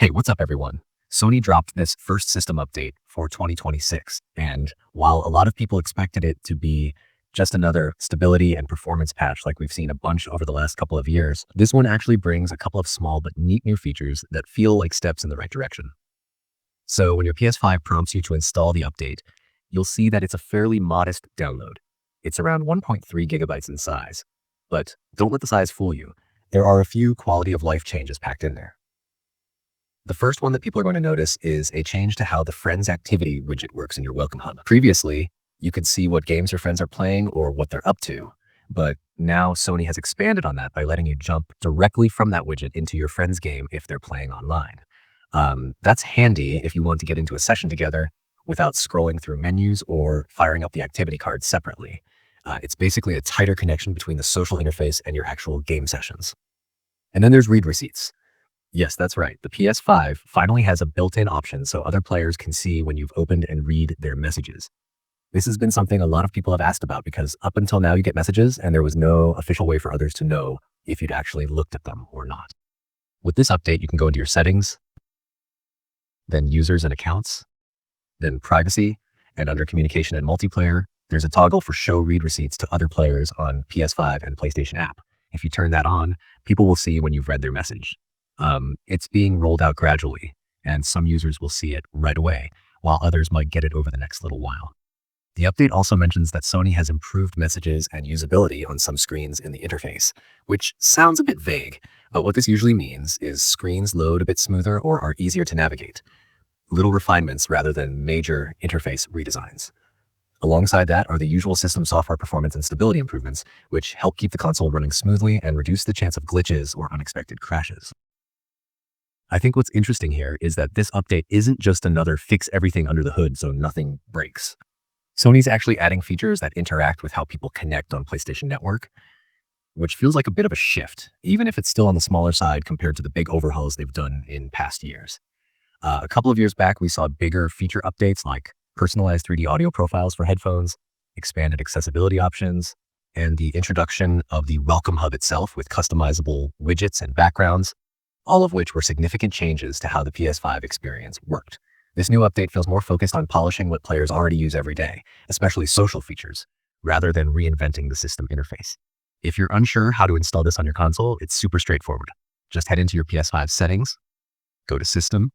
Hey, what's up, everyone? Sony dropped this first system update for 2026, and while a lot of people expected it to be just another stability and performance patch like we've seen a bunch over the last couple of years, this one actually brings a couple of small but neat new features that feel like steps in the right direction. So when your PS5 prompts you to install the update, you'll see that it's a fairly modest download. It's around 1.3 gigabytes in size, but don't let the size fool you. There are a few quality of life changes packed in there. The first one that people are going to notice is a change to how the Friends Activity widget works in your Welcome Hub. Previously, you could see what games your friends are playing or what they're up to, but now Sony has expanded on that by letting you jump directly from that widget into your friend's game if they're playing online. That's handy if you want to get into a session together without scrolling through menus or firing up the activity card separately. It's basically a tighter connection between the social interface and your actual game sessions. And then there's read receipts. Yes, that's right. The PS5 finally has a built-in option so other players can see when you've opened and read their messages. This has been something a lot of people have asked about because up until now you get messages and there was no official way for others to know if you'd actually looked at them or not. With this update, you can go into your settings, then users and accounts, then privacy, and under communication and multiplayer, there's a toggle for show read receipts to other players on PS5 and PlayStation app. If you turn that on, people will see when you've read their message. It's being rolled out gradually, and some users will see it right away, while others might get it over the next little while. The update also mentions that Sony has improved messages and usability on some screens in the interface, which sounds a bit vague, but what this usually means is screens load a bit smoother or are easier to navigate. Little refinements rather than major interface redesigns. Alongside that are the usual system software performance and stability improvements, which help keep the console running smoothly and reduce the chance of glitches or unexpected crashes. I think what's interesting here is that this update isn't just another fix everything under the hood so nothing breaks. Sony's actually adding features that interact with how people connect on PlayStation Network, which feels like a bit of a shift, even if it's still on the smaller side compared to the big overhauls they've done in past years. A couple of years back, we saw bigger feature updates like personalized 3D audio profiles for headphones, expanded accessibility options, and the introduction of the Welcome Hub itself with customizable widgets and backgrounds, all of which were significant changes to how the PS5 experience worked. This new update feels more focused on polishing what players already use every day, especially social features, rather than reinventing the system interface. If you're unsure how to install this on your console, it's super straightforward. Just head into your PS5 settings, go to System,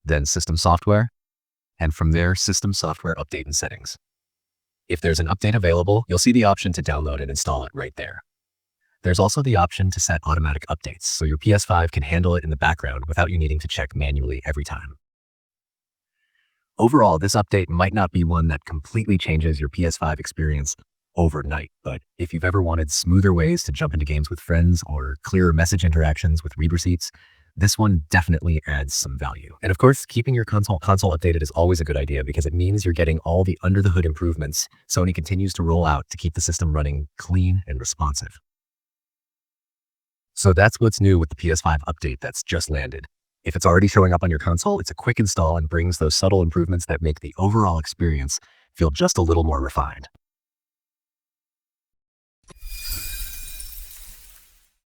then System Software, and from there, System Software Update and Settings. If there's an update available, you'll see the option to download and install it right there. There's also the option to set automatic updates, so your PS5 can handle it in the background without you needing to check manually every time. Overall, this update might not be one that completely changes your PS5 experience overnight, but if you've ever wanted smoother ways to jump into games with friends or clearer message interactions with read receipts, this one definitely adds some value. And of course, keeping your console updated is always a good idea because it means you're getting all the under-the-hood improvements Sony continues to roll out to keep the system running clean and responsive. So that's what's new with the PS5 update that's just landed. If it's already showing up on your console, it's a quick install and brings those subtle improvements that make the overall experience feel just a little more refined.